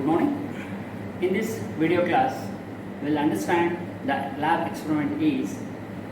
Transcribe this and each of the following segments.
morning. In this video class, we will understand the lab experiment is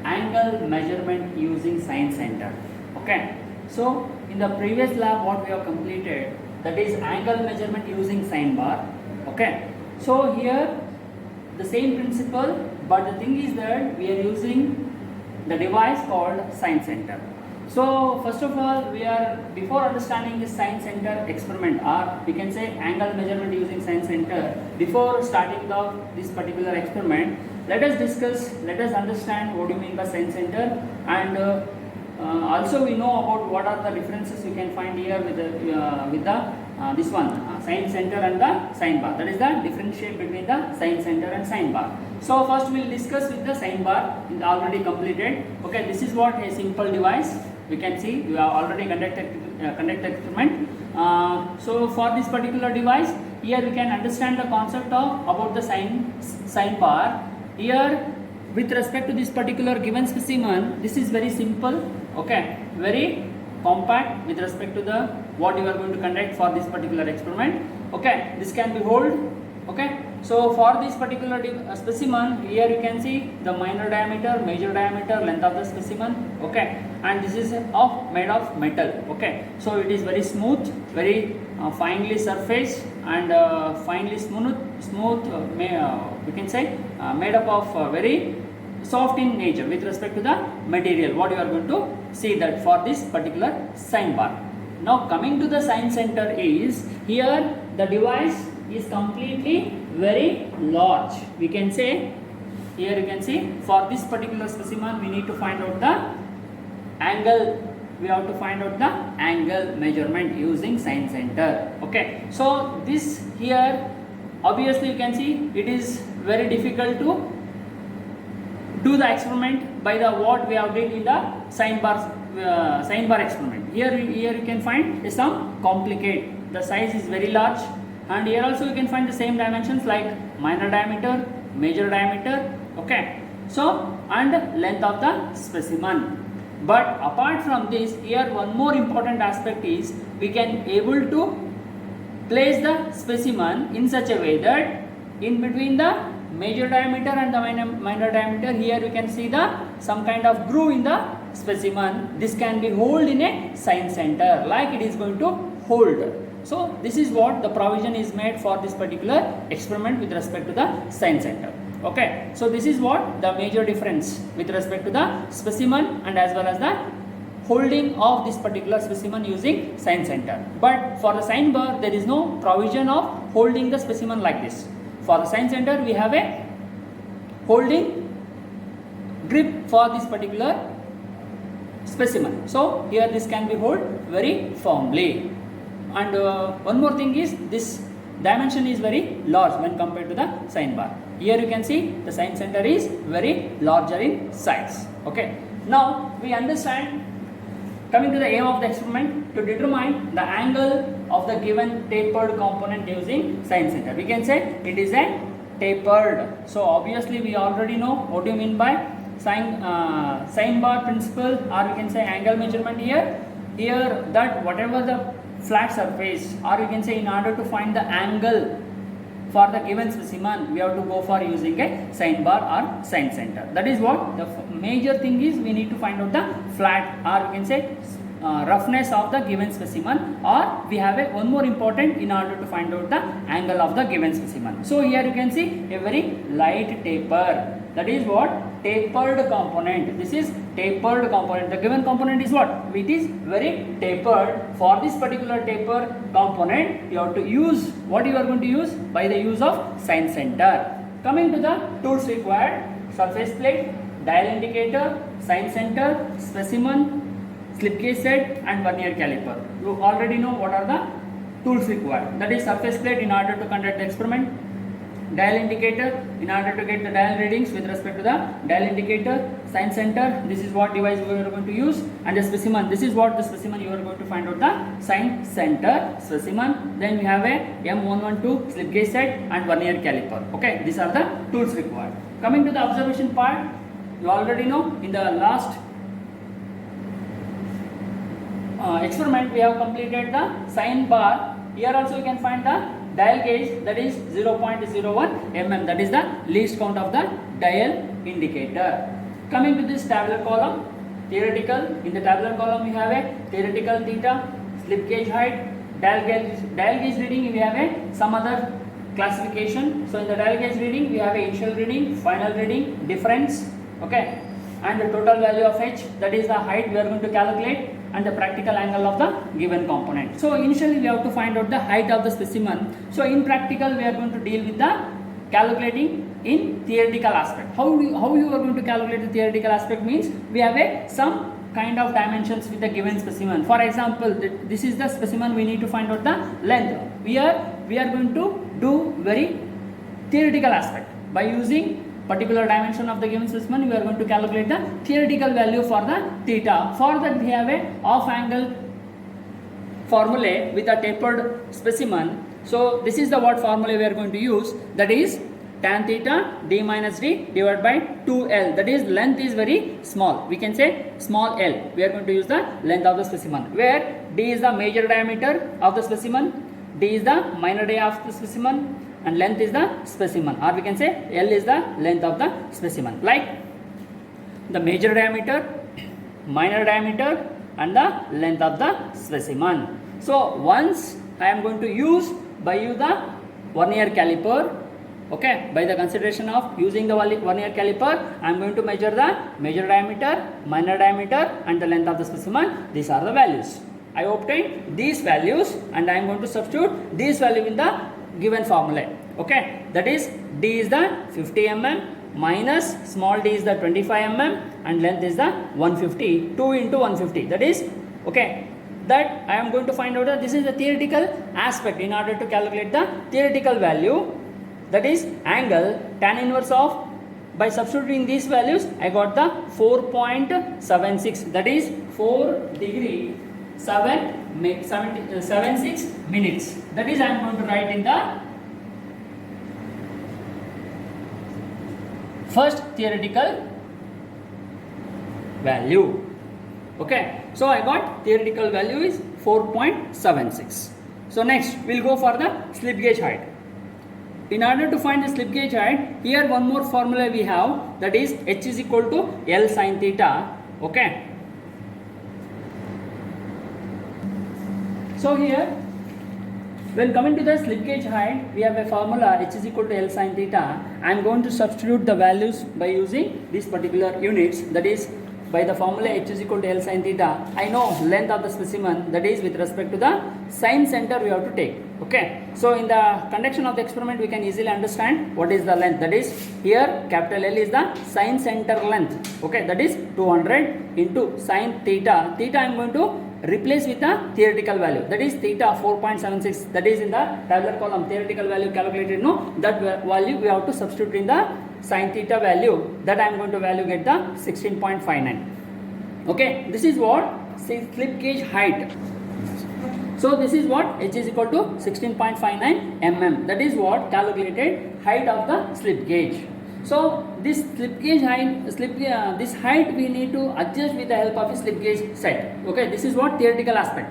angle measurement using science center. Okay. So in the previous lab, what we have completed, that is angle measurement using sine bar. Okay. So here the same principle, but the thing is that we are using the device called science center. So first of all, before understanding this science center experiment, or we can say angle measurement using science center, before starting this particular experiment, let us understand what do you mean by science center, and also we know about what are the differences you can find here with this one science center and the sine bar. That is the differentiate between the science center and sine bar. So first we will discuss with the sine bar, already completed. Okay, this is what a simple device. We can see you have already conducted experiment. So for this particular device, here we can understand the concept of about the sine bar. Here with respect to this particular given specimen, this is very simple. Okay, very compact with respect to the what you are going to conduct for this particular experiment. Okay, this can be hold. Okay, so for this particular specimen, here you can see the minor diameter, major diameter, length of the specimen. Okay, and this is made of metal. Okay, so it is very smooth, very finely surfaced and finely smooth. We can say made up of very soft in nature with respect to the material. What you are going to see that for this particular sine bar. Now coming to the science center is here the device is completely very large. We can say here you can see for this particular specimen we need to find out the angle. We have to find out the angle measurement using science center. Okay, so this here obviously you can see it is very difficult to do the experiment by the what we have did in the sine bar experiment. Here you can find some complicate. The size is very large, and here also you can find the same dimensions like minor diameter, major diameter. Okay, so and length of the specimen. But apart from this, here one more important aspect is we can able to place the specimen in such a way that in between the major diameter and the minor diameter, here you can see some kind of groove in the specimen. This can be hold in a science center, like it is going to hold. So this is what the provision is made for this particular experiment with respect to the science center. Okay, so this is what the major difference with respect to the specimen and as well as the holding of this particular specimen using science center. But for the sine bar, there is no provision of holding the specimen like this. For the science center, we have a holding grip for this particular specimen. So here this can be held very firmly. And one more thing is this dimension is very large when compared to the sine bar. Here you can see the science center is very larger in size. Okay. Now we understand, coming to the aim of the experiment, to determine the angle of the given tapered component using science center. We can say it is a tapered. So obviously we already know what do you mean by sine bar principle, or we can say angle measurement here. Here that whatever the flat surface, or we can say in order to find the angle for the given specimen, we have to go for using a sine bar or science center. That is what the major thing is. We need to find out the flat, or we can say roughness of the given specimen, or we have one more important in order to find out the angle of the given specimen. So here you can see a very light taper. That is what tapered component. This is tapered component. The given component is what? It is very tapered. For this particular taper component, you have to use what you are going to use by the use of science center. Coming to the tools required: surface plate, dial indicator, science center, specimen, slip gauge set and vernier caliper. You already know what are the tools required. That is surface plate in order to conduct the experiment, dial indicator in order to get the dial readings with respect to the dial indicator, science center, this is what device we are going to use, and the specimen, this is what the specimen you are going to find out the science center specimen. Then we have a M112 slip gauge set and vernier caliper. Okay, these are the tools required. Coming to the observation part, you already know in the last experiment we have completed the sine bar. Here also you can find the dial gauge, that is 0.01 mm, that is the least count of the dial indicator. Coming to this tabular column, theoretical, in the tabular column we have a theoretical theta, slip gauge height, dial gauge reading we have a some other classification. So in the dial gauge reading we have a initial reading, final reading, difference, okay, and the total value of h, that is the height we are going to calculate, and the practical angle of the given component. So initially we have to find out the height of the specimen. So in practical we are going to deal with the calculating in theoretical aspect. How you are going to calculate the theoretical aspect means we have a some kind of dimensions with the given specimen. For example, this is the specimen, we need to find out the length. We are going to do very theoretical aspect by using particular dimension of the given specimen. We are going to calculate the theoretical value for the theta. For that we have a off angle formula with a tapered specimen. So this is the what formula we are going to use, that is tan theta d minus d divided by 2l, that is length is very small, we can say small l. We are going to use the length of the specimen, where d is the major diameter of the specimen, d is the minor diameter of the specimen, and length is the specimen, or we can say l is the length of the specimen, like the major diameter, minor diameter, and the length of the specimen. So once I am going to use by the vernier caliper, okay, by the consideration of using the vernier caliper, I am going to measure the major diameter, minor diameter, and the length of the specimen. These are the values. I obtained these values and I am going to substitute this value in the given formula, okay, that is d is the 50 mm minus small d is the 25 mm and length is the 150, 2 into 150, that is, okay, that I am going to find out that this is the theoretical aspect. In order to calculate the theoretical value, that is angle tan inverse of, by substituting these values I got the 4.76, that is 4 degree 76 minutes, that is I am going to write in the first theoretical value, okay. So I got theoretical value is 4.76. So next we will go for the slip gauge height. In order to find the slip gauge height, here one more formula we have, that is h is equal to L sin theta, okay. So here, when coming to the slip gauge height, we have a formula h is equal to L sin theta. I am going to substitute the values by using these particular units, that is by the formula h is equal to L sin theta. I know length of the specimen, that is with respect to the sine center we have to take, okay. So in the conduction of the experiment we can easily understand what is the length, that is here capital L is the sine center length, okay, that is 200 into sine theta. Theta I am going to replace with the theoretical value, that is theta 4.76, that is in the tabular column theoretical value calculated, no, that value we have to substitute in the sin theta value, that I am going to value get the 16.59, okay. This is what slip gauge height. So this is what h is equal to 16.59 mm, that is what calculated height of the slip gauge. So this slip gauge height, this height we need to adjust with the help of a slip gauge set, okay. This is what theoretical aspect.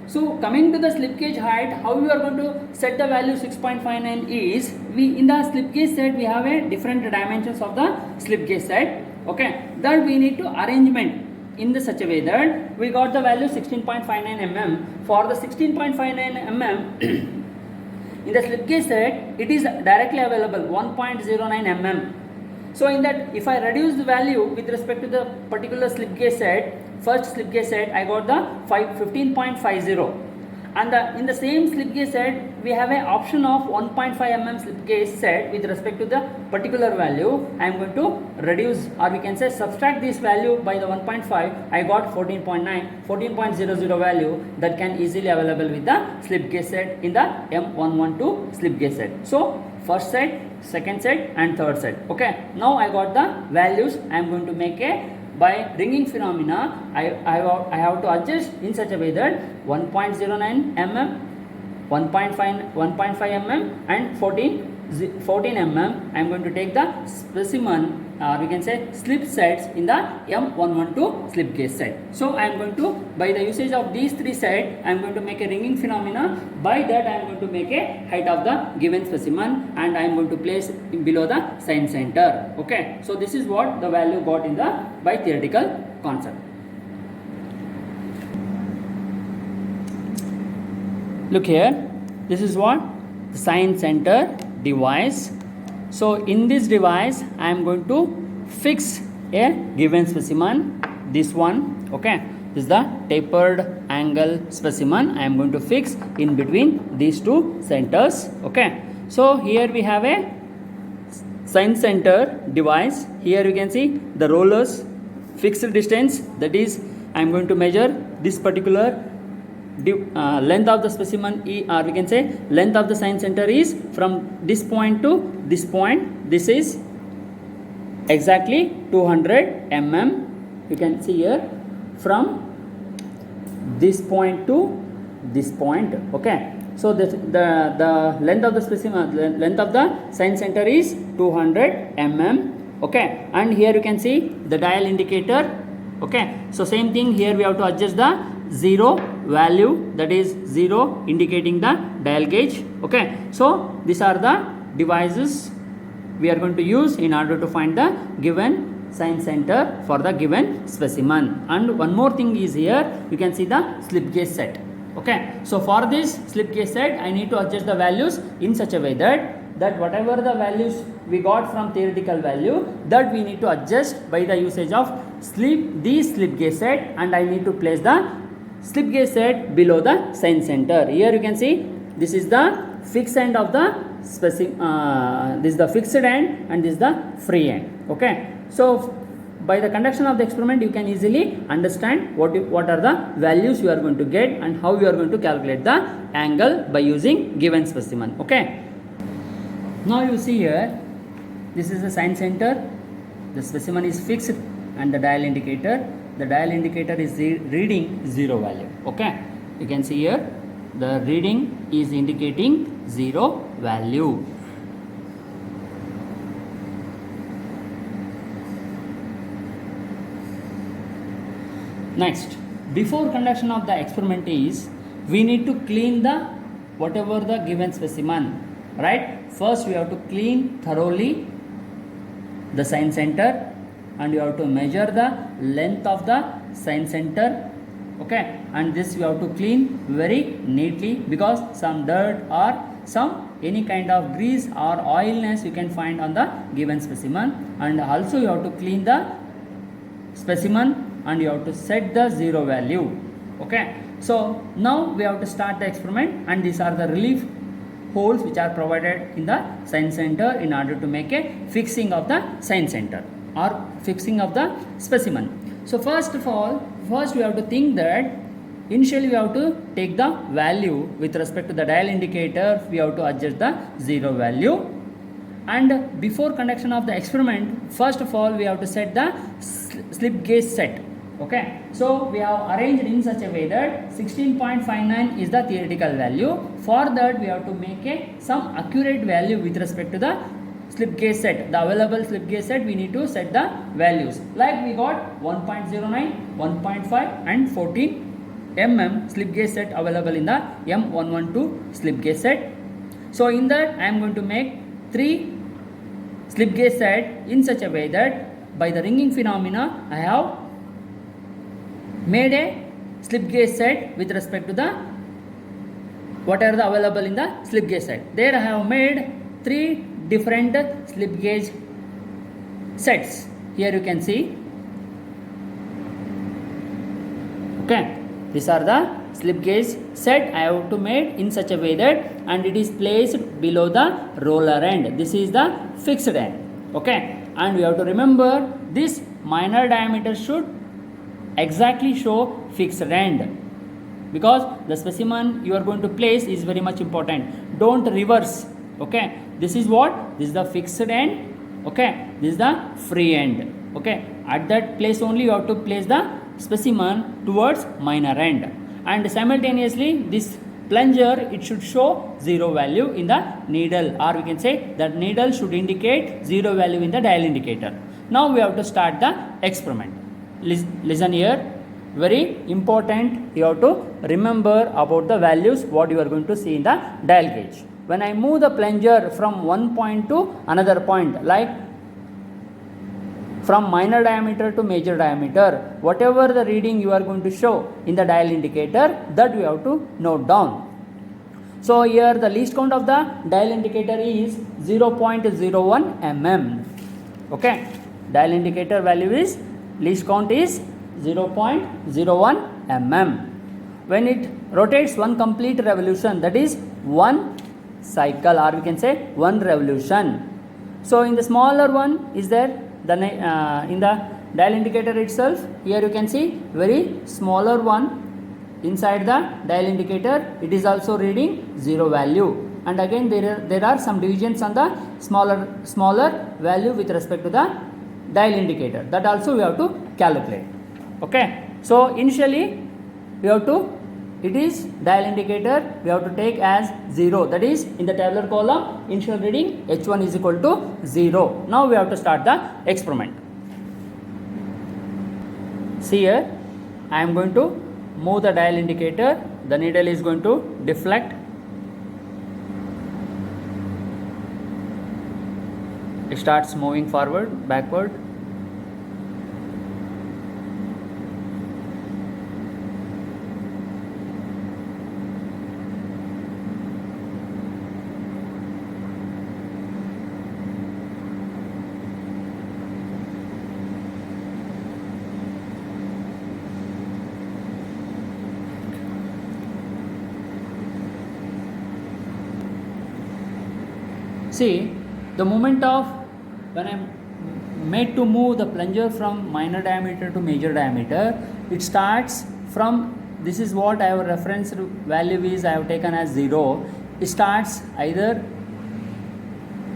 So coming to the slip gauge height, how you are going to set the value 6.59 is, we in the slip gauge set we have a different dimensions of the slip gauge set, okay, that we need to arrangement in the such a way that we got the value 16.59 mm. For the 16.59 mm in the slip gauge set, it is directly available 1.09 mm. So in that, if I reduce the value with respect to the particular slip gauge set, first slip gauge set I got the 15.50, and in the same slip gauge set we have an option of 1.5 mm slip gauge set. With respect to the particular value, I am going to reduce, or we can say subtract this value by the 1.5. I got 14.00 value that can easily available with the slip gauge set in the M112 slip gauge set. So first set, second set and third set, okay. Now I got the values. I am going to make a, by ringing phenomena, I have to adjust in such a way that 1.09 mm, 1.5 mm and 14 14 mm, I am going to take the specimen, or we can say slip sets in the M112 slip gauge set. So I am going to, by the usage of these three sets, I am going to make a ringing phenomena. By that I am going to make a height of the given specimen, and I am going to place below the sign center. Okay, so this is what the value got in the by theoretical concept. Look here, this is what the sign center device. So in this device I am going to fix a given specimen, this one. Okay, this is the tapered angle specimen I am going to fix in between these two centers. Okay, so here we have a sign center device. Here you can see the rollers fixed distance, that is I am going to measure this particular length of the specimen, or we can say length of the sign center is from this point to this point. This is exactly 200 mm. You can see here from this point to this point. Okay, so the length of the specimen, length of the sign center is 200 mm. Okay, and here you can see the dial indicator. Okay, so same thing here, we have to adjust the 0 value, that is 0 indicating the dial gauge. Okay, so these are the devices we are going to use in order to find the given sign center for the given specimen. And one more thing is here, you can see the slip gauge set. Okay, so for this slip gauge set I need to adjust the values in such a way that whatever the values we got from theoretical value, that we need to adjust by the usage of these slip gauge set, and I need to place the slip gauge set below the sign center. Here you can see this is the fixed end of the specimen, this is the fixed end and this is the free end. Okay, so by the conduction of the experiment you can easily understand what are the values you are going to get and how you are going to calculate the angle by using given specimen. Okay, now you see here, this is the sign center, the specimen is fixed, and the dial indicator. The dial indicator is reading 0 value. Okay, you can see here the reading is indicating 0 value. Next, before conduction of the experiment is, we need to clean the whatever the given specimen, right? First we have to clean thoroughly the sign center, and you have to measure the length of the sign center. Okay, and this you have to clean very neatly, because some dirt or any kind of grease or oilness you can find on the given specimen. And also you have to clean the specimen and you have to set the 0 value. Okay, so now we have to start the experiment, and these are the relief holes which are provided in the sign center in order to make a fixing of the sign center or fixing of the specimen. So first of all, we have to think that initially we have to take the value with respect to the dial indicator, we have to adjust the 0 value. And before conduction of the experiment, first of all we have to set the slip gauge set. Okay, so we have arranged in such a way that 16.59 is the theoretical value. For that we have to make some accurate value with respect to the slip gauge set, the available slip gauge set. We need to set the values, like we got 1.09, 1.5 and 14 mm slip gauge set available in the M112 slip gauge set. So in that I am going to make 3 slip gauge set in such a way that by the ringing phenomena I have made a slip gauge set with respect to the what are the available in the slip gauge set. There I have made 3 different slip gauge sets. Here you can see. Okay, these are the slip gauge set I have to make in such a way that, and it is placed below the roller end. This is the fixed end. Okay, and we have to remember this minor diameter should exactly show fixed end, because the specimen you are going to place is very much important. Don't reverse. Okay, this is what? This is the fixed end. Okay, this is the free end. Okay, at that place only you have to place the specimen towards minor end, and simultaneously this plunger, it should show 0 value in the needle, or we can say that needle should indicate 0 value in the dial indicator. Now we have to start the experiment. Listen here, very important, you have to remember about the values what you are going to see in the dial gauge. When I move the plunger from one point to another point, like from minor diameter to major diameter, whatever the reading you are going to show in the dial indicator, that you have to note down. So here the least count of the dial indicator is 0.01 mm. Okay, dial indicator value is, least count is 0.01 mm. When it rotates one complete revolution, that is one cycle, or we can say one revolution. So in the smaller one is there, in the dial indicator itself, here you can see very smaller one inside the dial indicator, it is also reading 0 value, and again there are some divisions on the smaller value with respect to the dial indicator, that also we have to calculate. Okay, so initially we have to, it is dial indicator, we have to take as 0, that is in the tabular column initial reading H1 is equal to 0. Now we have to start the experiment. See here, I am going to move the dial indicator, the needle is going to deflect. It starts moving forward, backward. See, the moment of when I am made to move the plunger from minor diameter to major diameter, it starts from, this is what I have referenced value is I have taken as 0. It starts either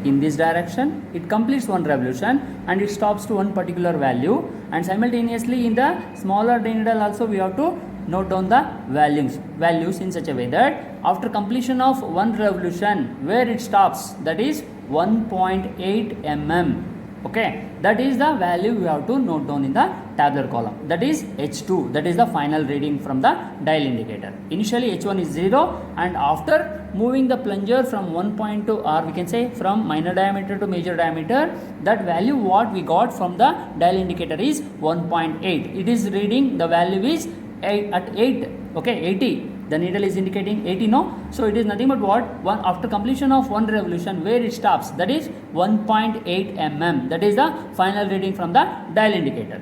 in this direction, it completes one revolution and it stops to one particular value, and simultaneously in the smaller needle also we have to note down the values in such a way that after completion of one revolution where it stops, that is 1.8 mm. Okay, that is the value we have to note down in the tabular column, that is H2, that is the final reading from the dial indicator. Initially H1 is 0, and after moving the plunger from one point to, or we can say from minor diameter to major diameter, that value what we got from the dial indicator is 1.8. It is reading, the value is 8 at 8, okay, 80. The needle is indicating 80, no? So it is nothing but what? One after completion of one revolution where it stops, that is 1.8 mm. That is the final reading from the dial indicator.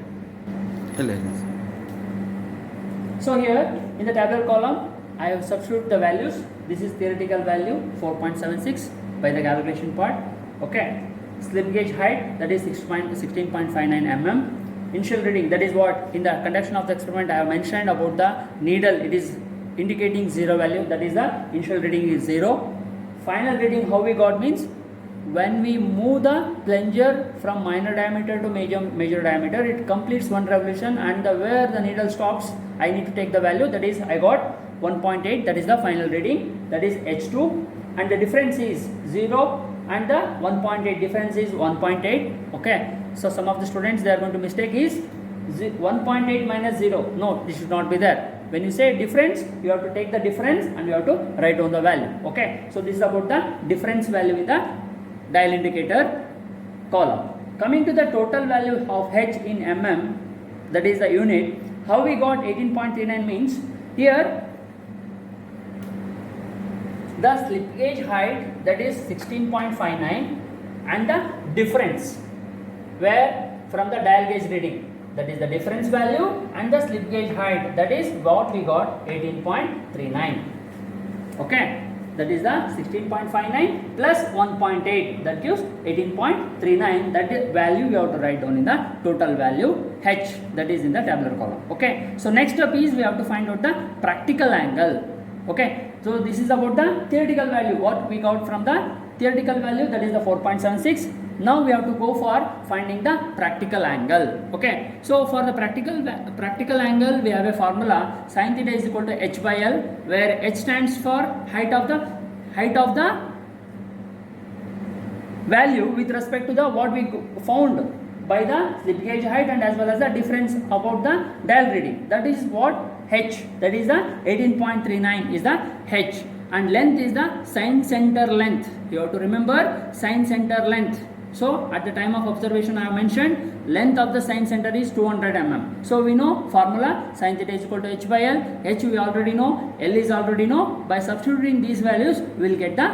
So here in the tabular column, I have substituted the values. This is theoretical value 4.76 by the calculation part. Okay, slip gauge height, that is 16.59 mm. Initial reading, that is what in the conduction of the experiment I have mentioned about the needle, it is indicating 0 value, that is the initial reading is 0. Final reading how we got means, when we move the plunger from minor diameter to major diameter, it completes one revolution, and where the needle stops I need to take the value, that is I got 1.8, that is the final reading, that is H2, and the difference is 0 and the 1.8 difference is 1.8. okay, so some of the students they are going to mistake is 1.8 minus 0, no, this should not be there. When you say difference, you have to take the difference and you have to write down the value. Okay, so this is about the difference value in the dial indicator column. Coming to the total value of H in mm, that is the unit, how we got 18.39 means, here the slip gauge height, that is 16.59, and the difference where from the dial gauge reading, that is the difference value, and the slip gauge height, that is what we got 18.39. okay, that is the 16.59 plus 1.8, that gives 18.39. that is value we have to write down in the total value H, that is in the tabular column. Okay, so next step is we have to find out the practical angle. Okay, so this is about the theoretical value what we got from the theoretical value, that is the 4.76. Now we have to go for finding the practical angle. Okay, so for the practical angle, we have a formula: sin theta is equal to h by L, where h stands for height of the value with respect to the what we found by the slip gauge height, and as well as the difference about the dial reading. That is what h, that is the 18.39 is the h, and length is the sign center length. You have to remember sign center length. So at the time of observation I have mentioned length of the sign center is 200 mm. So we know formula sin theta is equal to h by L. H we already know, L is already know. By substituting these values we will get the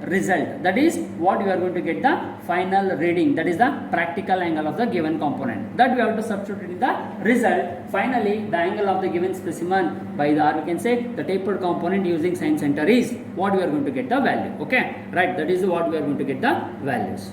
result. That is what we are going to get the final reading. That is the practical angle of the given component. That we have to substitute in the result. Finally, the angle of the given specimen by the, or we can say the tapered component using sign center is what we are going to get the value. Okay, right? That is what we are going to get the values.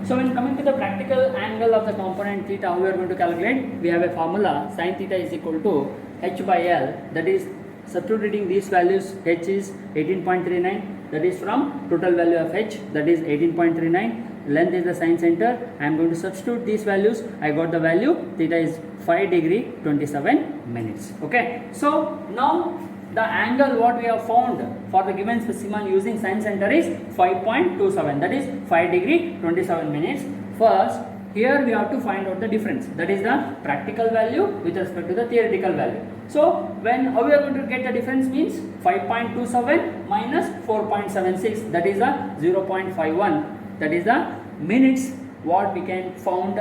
So when coming to the practical angle of the component theta, how we are going to calculate? We have a formula: sin theta is equal to h by L. That is substituting these values. H is 18.39. That is from total value of h. That is 18.39. Length is the sign center. I am going to substitute these values. I got the value. Theta is 5 degree 27 minutes. Okay. So now the angle what we have found for the given specimen using sign center is 5.27, that is 5 degree 27 minutes. First, here we have to find out the difference, that is the practical value with respect to the theoretical value. So how we are going to get the difference means 5.27 minus 4.76, that is the 0.51, that is the minutes what we can found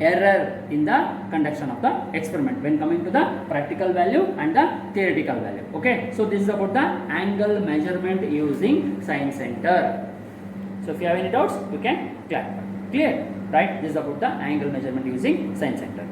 error in the conduction of the experiment when coming to the practical value and the theoretical value. Okay, so this is about the angle measurement using sign center. So if you have any doubts, you can clarify. Clear, right? This is about the angle measurement using sign center.